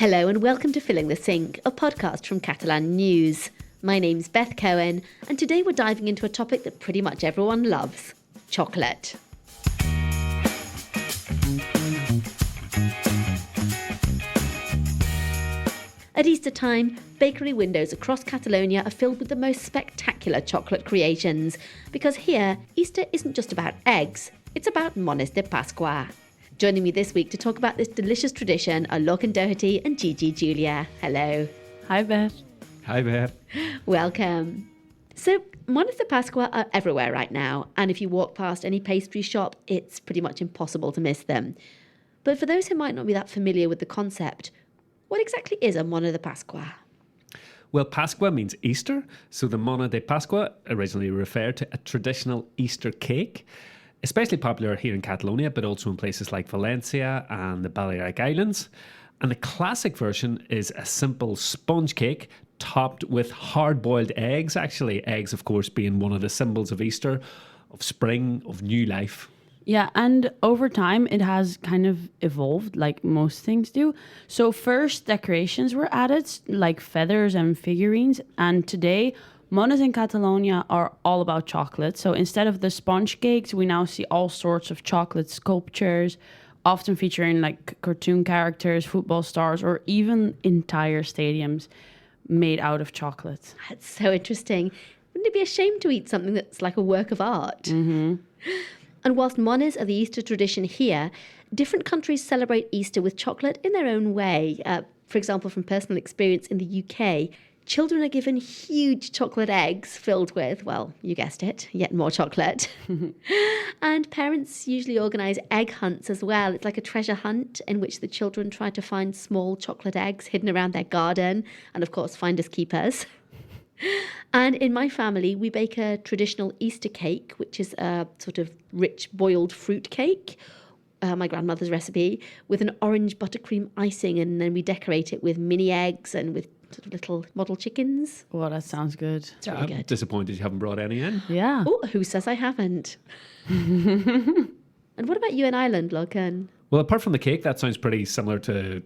Hello and welcome to Filling the Sink, a podcast from Catalan News. My name's Beth Cohen, and today we're diving into a topic that pretty much everyone loves: chocolate. At Easter time, bakery windows across Catalonia are filled with the most spectacular chocolate creations, because here, Easter isn't just about eggs, it's about Mones de Pasqua. Joining me this week to talk about this delicious tradition are Lorcan, Doherty and Gigi, Giulia. Hello. Hi, Beth. Hi, Beth. Welcome. So, Mones de Pasqua are everywhere right now, and if you walk past any pastry shop, it's pretty much impossible to miss them. But for those who might not be that familiar with the concept, what exactly is a Mones de Pasqua? Well, Pasqua means Easter, so the Mones de Pasqua originally referred to a traditional Easter cake, especially popular here in Catalonia, but also in places like Valencia and the Balearic Islands. And the classic version is a simple sponge cake topped with hard-boiled eggs, actually. Eggs, of course, being one of the symbols of Easter, of spring, of new life. Yeah, and over time it has kind of evolved like most things do. So first decorations were added like feathers and figurines, and today Mones in Catalonia are all about chocolate. So instead of the sponge cakes, we now see all sorts of chocolate sculptures, often featuring like cartoon characters, football stars, or even entire stadiums made out of chocolate. That's so interesting. Wouldn't it be a shame to eat something that's like a work of art? Mm-hmm. And whilst Mones are the Easter tradition here, different countries celebrate Easter with chocolate in their own way. For example, from personal experience in the UK, children are given huge chocolate eggs filled with, well, you guessed it, yet more chocolate. And parents usually organise egg hunts as well. It's like a treasure hunt in which the children try to find small chocolate eggs hidden around their garden and, of course, finders keepers. And in my family, we bake a traditional Easter cake, which is a sort of rich boiled fruit cake, my grandmother's recipe, with an orange buttercream icing, and then we decorate it with mini eggs and with sort of little model chickens. Well, that sounds good. It's really I'm good. disappointed you haven't brought any in. Yeah. Oh, who says I haven't? And what about you in Ireland, Lorcan? Well, apart from the cake, that sounds pretty similar to,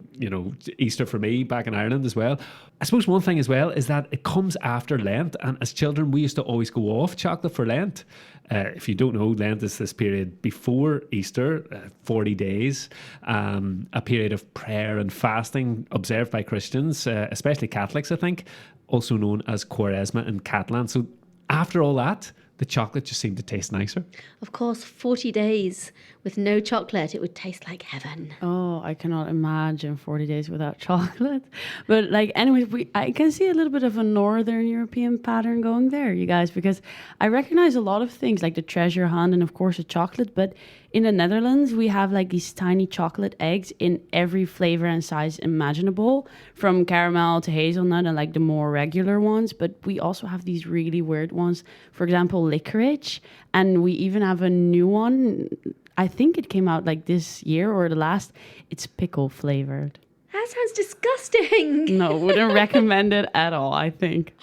Easter for me back in Ireland as well. I suppose one thing as well is that it comes after Lent. And as children, we used to always go off chocolate for Lent. If you don't know, Lent is this period before Easter, 40 days, a period of prayer and fasting observed by Christians, especially Catholics, I think, also known as Quaresma in Catalan. So after all that, the chocolate just seemed to taste nicer. Of course, 40 days with no chocolate, it would taste like heaven. Oh, I cannot imagine 40 days without chocolate. But like, anyways, I can see a little bit of a Northern European pattern going there, you guys, because I recognize a lot of things like the treasure hunt and of course the chocolate. But in the Netherlands, we have like these tiny chocolate eggs in every flavor and size imaginable, from caramel to hazelnut and like the more regular ones. But we also have these really weird ones. For example, licorice. And we even have a new one. I think it came out like this year or the last. It's pickle flavored. That sounds disgusting. No, wouldn't recommend it at all, I think.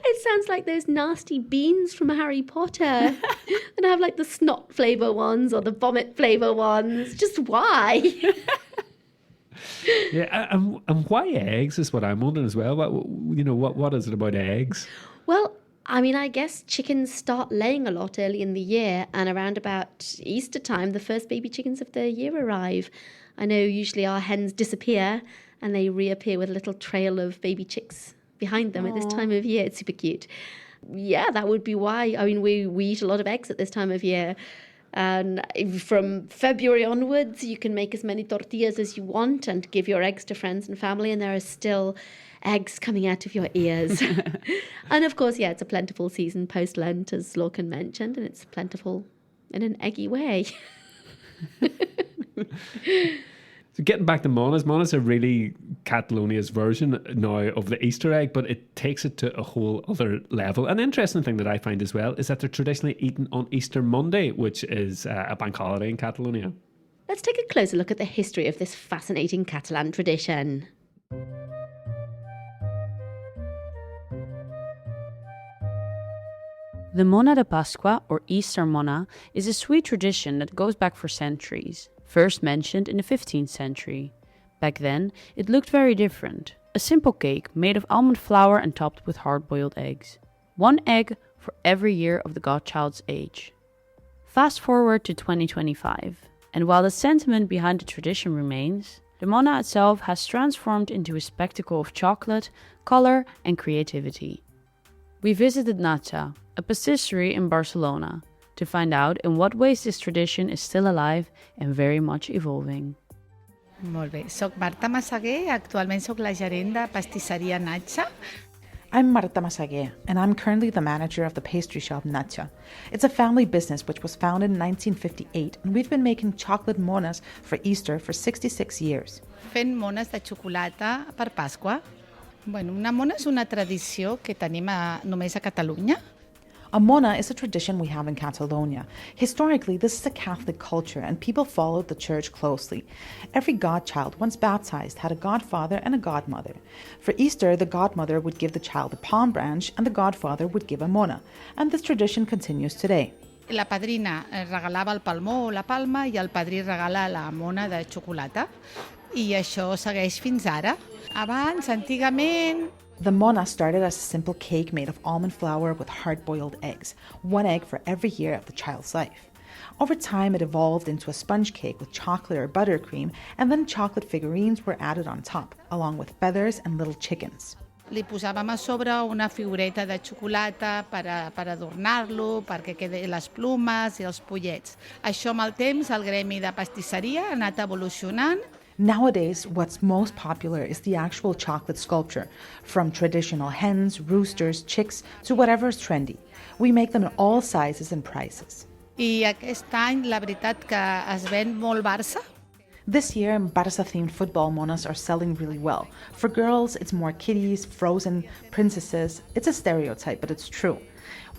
It sounds like those nasty beans from Harry Potter. And I have like the snot flavour ones or the vomit flavour ones. Just why? Yeah, and why eggs is what I'm wondering as well. What is it about eggs? Well, I mean, I guess chickens start laying a lot early in the year, and around about Easter time, the first baby chickens of the year arrive. I know usually our hens disappear and they reappear with a little trail of baby chicks behind them at this time of year. It's super cute. Yeah, that would be why. I mean, we eat a lot of eggs at this time of year. And from February onwards, you can make as many tortillas as you want and give your eggs to friends and family, and there are still eggs coming out of your ears. And of course, yeah, it's a plentiful season post-Lent, as Lorcan mentioned, and it's plentiful in an eggy way. So getting back to Mones are really Catalonia's version now of the Easter egg, but it takes it to a whole other level. An interesting thing that I find as well is that they're traditionally eaten on Easter Monday, which is a bank holiday in Catalonia. Let's take a closer look at the history of this fascinating Catalan tradition. The Mones de Pasqua, or Easter Mona, is a sweet tradition that goes back for centuries, first mentioned in the 15th century. Back then, it looked very different. A simple cake made of almond flour and topped with hard-boiled eggs. 1 egg for every year of the godchild's age. Fast forward to 2025, and while the sentiment behind the tradition remains, the Mona itself has transformed into a spectacle of chocolate, color, and creativity. We visited Natcha, a patisserie in Barcelona, to find out in what ways this tradition is still alive and very much evolving. Molt bé. Soc Marta Massagué, actualment soc la gerent de pastisseria Natcha. I'm Marta Massagué, and I'm currently the manager of the pastry shop Natcha. It's a family business which was founded in 1958, and we've been making chocolate monas for Easter for 66 years. Fent mones de xocolata per Pasqua. Bueno, una mona és una tradició que tenim només a Catalunya. A mona is a tradition we have in Catalonia. Historically, this is a Catholic culture, and people followed the church closely. Every godchild, once baptized, had a godfather and a godmother. For Easter, the godmother would give the child a palm branch, and the godfather would give a mona. And this tradition continues today. La padrina regalava el palmó o la palma i el padrí regala la mona de xocolata. I això segueix fins ara. Abans, antigament... The mona started as a simple cake made of almond flour with hard-boiled eggs, 1 egg for every year of the child's life. Over time, it evolved into a sponge cake with chocolate or buttercream, and then chocolate figurines were added on top, along with feathers and little chickens. Li posàvem a sobre una figureta de xocolata per adornar-lo, perquè quedi les plumes i els pollets. Això amb el temps el gremi de pastisseria ha anat evolucionant. Nowadays, what's most popular is the actual chocolate sculpture, from traditional hens, roosters, chicks, to whatever is trendy. We make them in all sizes and prices. I aquest any, la veritat que es ven molt Barça. This year, Barça-themed football monas are selling really well. For girls, it's more kitties, frozen, princesses. It's a stereotype, but it's true.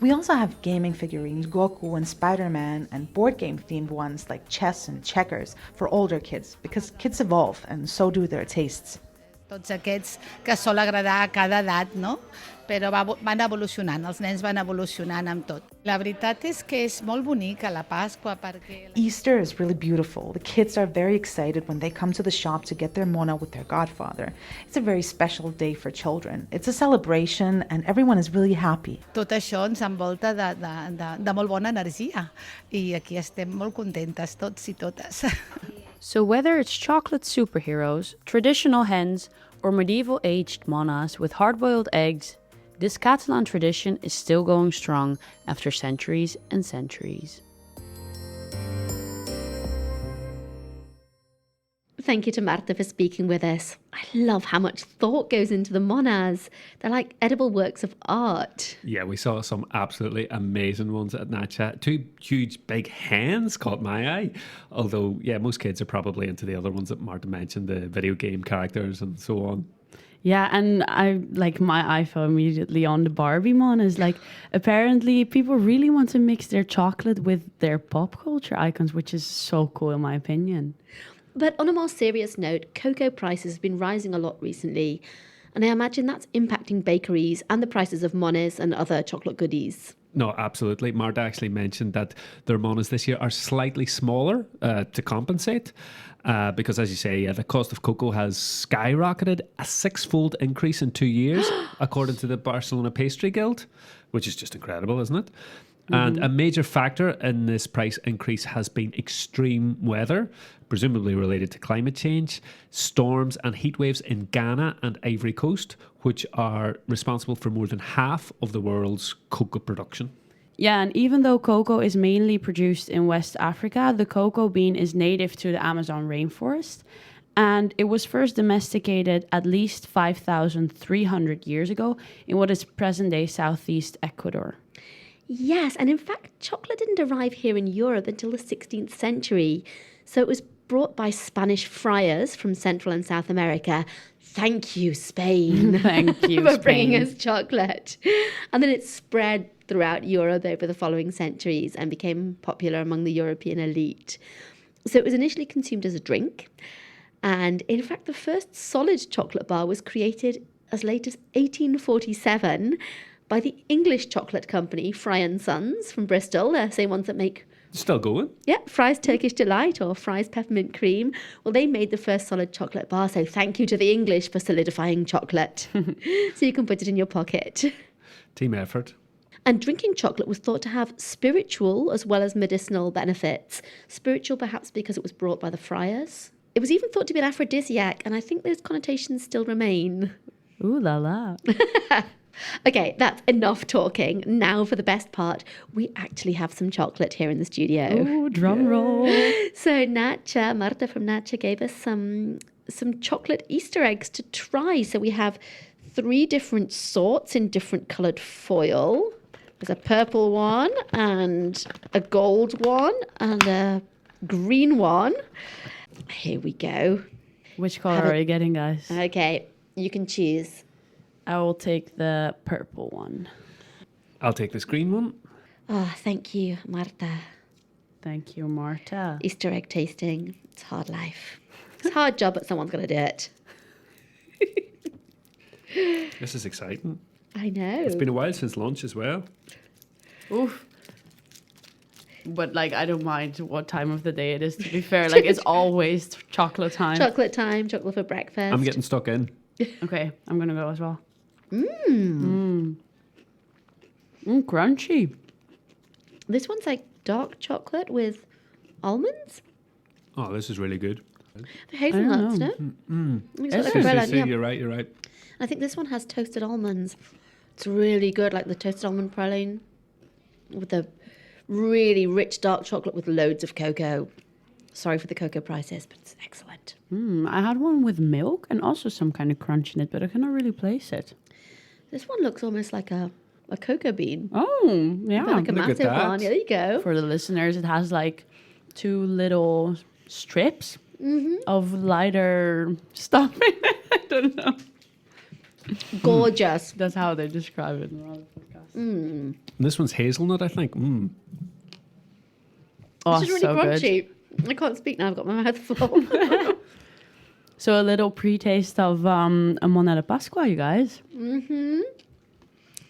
We also have gaming figurines, Goku and Spiderman, and board game themed ones like chess and checkers for older kids, because kids evolve and so do their tastes. Tots aquests que sol agradar a cada edat, no? Però van evolucionant, els nens van evolucionant amb tot. La veritat és que és molt bonic a la Pasqua perquè... Easter is really beautiful. The kids are very excited when they come to the shop to get their mona with their godfather. It's a very special day for children. It's a celebration and everyone is really happy. Tot això ens envolta de molt bona energia i aquí estem molt contentes tots i totes. So whether it's chocolate superheroes, traditional hens, or medieval-aged monas with hard-boiled eggs, this Catalan tradition is still going strong after centuries and centuries. Thank you to Marta for speaking with us. I love how much thought goes into the monas. They're like edible works of art. Yeah, we saw some absolutely amazing ones at Natcha. 2 huge big hens caught my eye. Although, yeah, most kids are probably into the other ones that Marta mentioned, the video game characters and so on. Yeah, and my eye fell immediately on the Barbie monas. Like, apparently people really want to mix their chocolate with their pop culture icons, which is so cool in my opinion. But on a more serious note, cocoa prices have been rising a lot recently, and I imagine that's impacting bakeries and the prices of monas and other chocolate goodies. No, absolutely. Marta actually mentioned that their monas this year are slightly smaller to compensate because, as you say, the cost of cocoa has skyrocketed, a 6-fold increase in 2 years, according to the Barcelona Pastry Guild, which is just incredible, isn't it? And a major factor in this price increase has been extreme weather, presumably related to climate change, storms and heat waves in Ghana and Ivory Coast, which are responsible for more than half of the world's cocoa production. Yeah, and even though cocoa is mainly produced in West Africa, the cocoa bean is native to the Amazon rainforest. And it was first domesticated at least 5,300 years ago in what is present-day southeast Ecuador. Yes, and in fact, chocolate didn't arrive here in Europe until the 16th century. So it was brought by Spanish friars from Central and South America. Thank you, Spain. Thank you, for bringing us chocolate. And then it spread throughout Europe over the following centuries and became popular among the European elite. So it was initially consumed as a drink. And in fact, the first solid chocolate bar was created as late as 1847 by the English chocolate company Fry and Sons from Bristol, the same ones that make Still going. Yeah, Fry's Turkish Delight or Fry's Peppermint Cream. Well, they made the first solid chocolate bar, so thank you to the English for solidifying chocolate. So you can put it in your pocket. Team effort. And drinking chocolate was thought to have spiritual as well as medicinal benefits. Spiritual perhaps because it was brought by the friars. It was even thought to be an aphrodisiac, and I think those connotations still remain. Ooh la la. Okay, that's enough talking. Now for the best part. We actually have some chocolate here in the studio. Ooh, drum roll. So Natcha, Marta from Natcha gave us some chocolate Easter eggs to try. So we have 3 different sorts in different coloured foil. There's a purple one and a gold one and a green one. Here we go. Which color are you getting, guys? Okay, you can choose. I will take the purple one. I'll take this green one. Oh, thank you, Marta. Thank you, Marta. Easter egg tasting. It's hard life. It's a hard job, but someone's got to do it. This is exciting. I know. It's been a while since lunch as well. Oof. But like, I don't mind what time of the day it is, to be fair. Like, it's always chocolate time. Chocolate time, chocolate for breakfast. I'm getting stuck in. Okay, I'm gonna go as well. Crunchy. This one's like dark chocolate with almonds. Oh, this is really good. The hazelnuts, no? It's got like a umbrella, yeah. You're right. I think this one has toasted almonds. It's really good, like the toasted almond praline with the really rich dark chocolate with loads of cocoa. Sorry for the cocoa prices, but it's excellent. I had one with milk and also some kind of crunch in it, but I cannot really place it. This one looks almost like a cocoa bean. Oh, yeah. Like a Look at massive that. one. Yeah, there you go. For the listeners, it has like 2 little strips of lighter stuff in it. I don't know. Gorgeous. That's how they describe it in the other podcast. This one's hazelnut, I think. Oh, This is really so good. crunchy. I can't speak now. I've got my mouth full. So a little pre-taste of a Mones de Pasqua, you guys.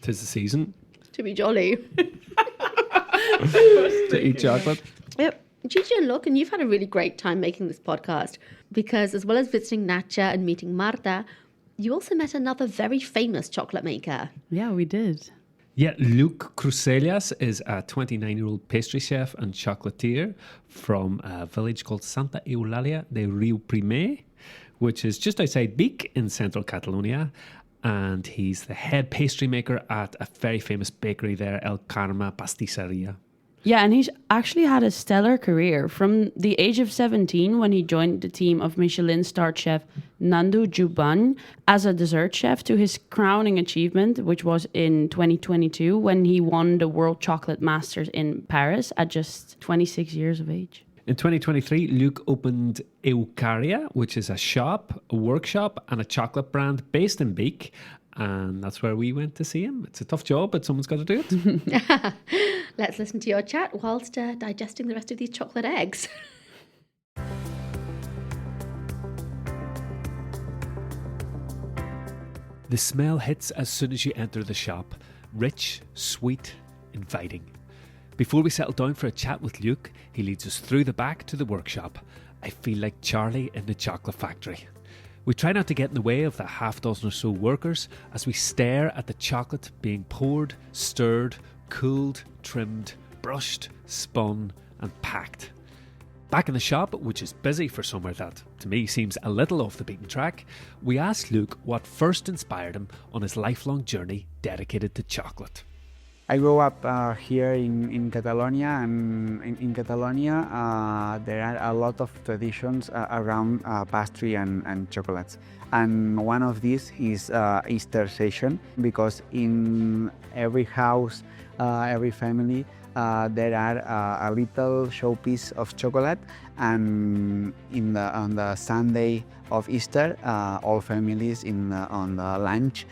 'Tis the season To be jolly. to eat chocolate. Yep. Gigi and Lorcan, you've had a really great time making this podcast because as well as visiting Natcha and meeting Marta, you also met another very famous chocolate maker. Yeah, we did. Yeah, Lluc Crusellas is a 29-year-old pastry chef and chocolatier from a village called Santa Eulalia de Riuprimer, which is just outside Vic in central Catalonia. And he's the head pastry maker at a very famous bakery there, Eukarya patisserie. Yeah, and he's actually had a stellar career from the age of 17 when he joined the team of Michelin-starred chef Nando Juban as a dessert chef to his crowning achievement, which was in 2022 when he won the World Chocolate Masters in Paris at just 26 years of age. In 2023, Lluc opened Eukarya, which is a shop, a workshop, and a chocolate brand based in Vic. And that's where we went to see him. It's a tough job, but someone's got to do it. Let's listen to your chat whilst digesting the rest of these chocolate eggs. The smell hits as soon as you enter the shop. Rich, sweet, inviting. Before we settle down for a chat with Lluc, he leads us through the back to the workshop. I feel like Charlie in the chocolate factory. We try not to get in the way of the half dozen or so workers as we stare at the chocolate being poured, stirred, cooled, trimmed, brushed, spun and packed. Back in the shop, which is busy for somewhere that to me seems a little off the beaten track, we asked Lluc what first inspired him on his lifelong journey dedicated to chocolate. I grew up here in Catalonia, and in Catalonia there are a lot of traditions around pastry and chocolates. And one of these is Easter session, because in every house, every family, there are a little showpiece of chocolate, and on the Sunday of Easter, all families on the lunch,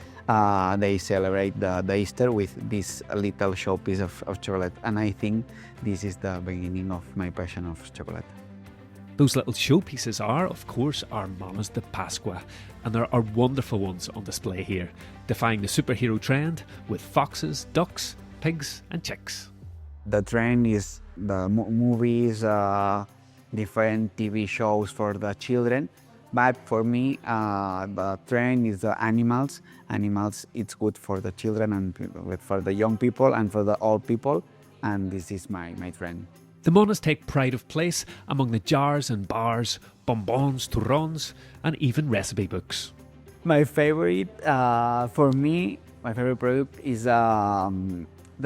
they celebrate the Easter with this little showpiece of chocolate. And I think this is the beginning of my passion of chocolate. Those little showpieces are, of course, our Mones de Pasqua, and there are wonderful ones on display here, defying the superhero trend with foxes, ducks, pigs and chicks. The trend is movies, different TV shows for the children. But for me, the trend is the animals. Animals, it's good for the children and for the young people and for the old people. And this is my trend. The Mones take pride of place among the jars and bars, bonbons, turrons, and even recipe books. My favorite, for me, my favorite product is the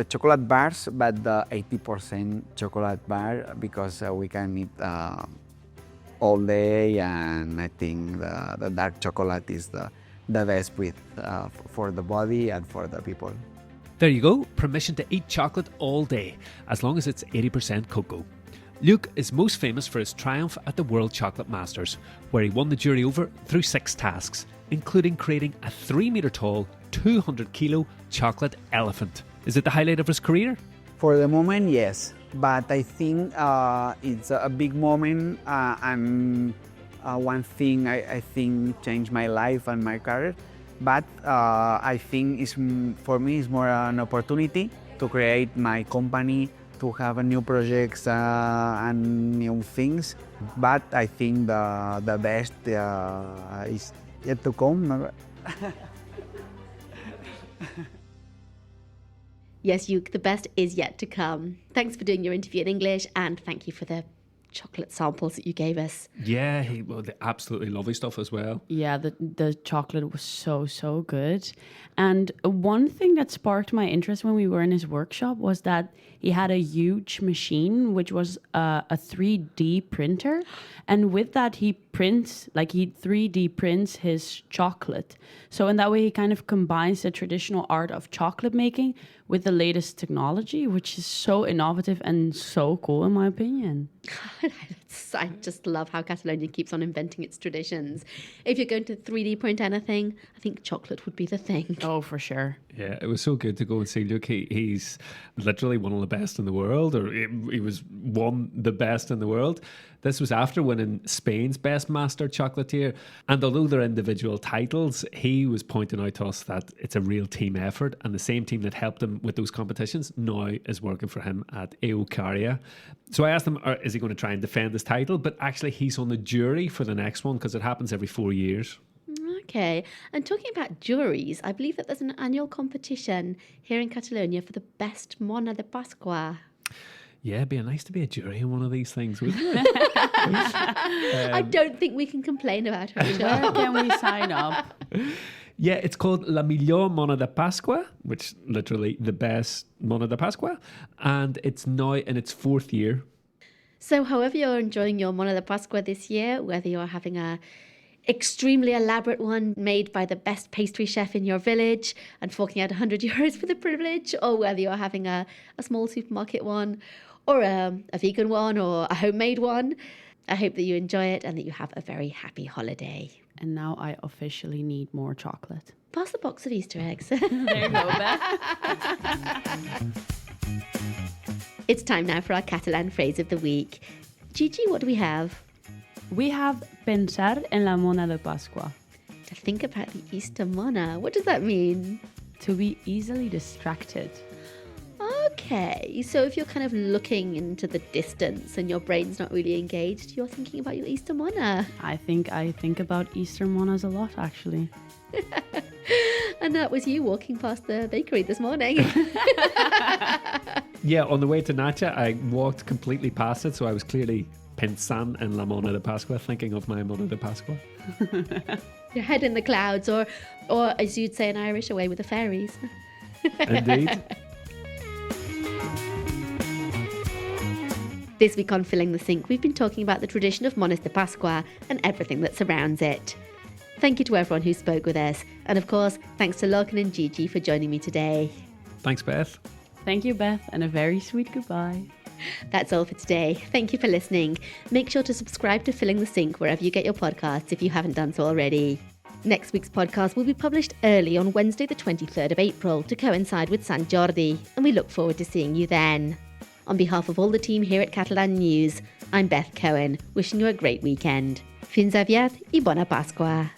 chocolate bars, but the 80% chocolate bar, because we can eat all day, and I think the dark chocolate is the best with for the body and for the people. There you go, permission to eat chocolate all day, as long as it's 80% cocoa. Lluc is most famous for his triumph at the World Chocolate Masters, where he won the jury over through 6 tasks, including creating a 3-metre tall, 200-kilo chocolate elephant. Is it the highlight of his career? For the moment, yes, but I think it's a big moment, and one thing I think changed my life and my career. But I think for me it's more an opportunity to create my company, to have new projects and new things. But I think the best is yet to come. Yes, Lluc, the best is yet to come. Thanks for doing your interview in English, and thank you for the chocolate samples that you gave us. Yeah, the absolutely lovely stuff as well. Yeah, the chocolate was so good. And one thing that sparked my interest when we were in his workshop was that he had a huge machine, which was a 3D printer. And with that, he 3D prints his chocolate. So in that way, he kind of combines the traditional art of chocolate making with the latest technology, which is so innovative and so cool, in my opinion. I just love how Catalonia keeps on inventing its traditions. If you're going to 3D print anything, I think chocolate would be the thing. Oh, for sure. Yeah, it was so good to go and see Lluc. He's literally one of the best in the world, or he was the best in the world. This was after winning Spain's Best Master Chocolatier. And although they're individual titles, he was pointing out to us that it's a real team effort. And the same team that helped him with those competitions now is working for him at Eukarya. So I asked him, is he going to try and defend his title? But actually, he's on the jury for the next one because it happens every 4 years. Okay, and talking about juries, I believe that there's an annual competition here in Catalonia for the best Mones de Pasqua. Yeah, it'd be nice to be a jury in one of these things, wouldn't it? I don't think we can complain about her. Where can we sign up? Yeah, it's called La Millor Mones de Pasqua, which literally the best Mones de Pasqua, and it's now in its 4th year. So however you're enjoying your Mones de Pasqua this year, whether you're having a extremely elaborate one made by the best pastry chef in your village and forking out 100 euros for the privilege, or whether you're having a small supermarket one, or a vegan one, or a homemade one, I hope that you enjoy it and that you have a very happy holiday. And now I officially need more chocolate. Pass the box of Easter eggs. There you go, Beth. It's time now for our Catalan phrase of the week. Gigi, what do we have? We have pensar en la Mones de Pasqua. To think about the Easter Mona. What does that mean? To be easily distracted. Okay, so if you're kind of looking into the distance and your brain's not really engaged, you're thinking about your Easter Mona. I think about Easter Monas a lot, actually. And that was you walking past the bakery this morning. Yeah, on the way to Natcha, I walked completely past it, so I was clearly pensant en la Mones de Pasqua, thinking of my Mones de Pasqua. Your head in the clouds, or as you'd say in Irish, away with the fairies. Indeed. This week on Filling the Sink, we've been talking about the tradition of Mones de Pasqua and everything that surrounds it. Thank you to everyone who spoke with us. And of course, thanks to Lorcan and Gigi for joining me today. Thanks, Beth. Thank you, Beth, and a very sweet goodbye. That's all for today. Thank you for listening. Make sure to subscribe to Filling the Sink wherever you get your podcasts if you haven't done so already. Next week's podcast will be published early on Wednesday the 23rd of April to coincide with Sant Jordi, and we look forward to seeing you then. On behalf of all the team here at Catalan News, I'm Beth Cohen, wishing you a great weekend. Fins aviat I bona Pasqua.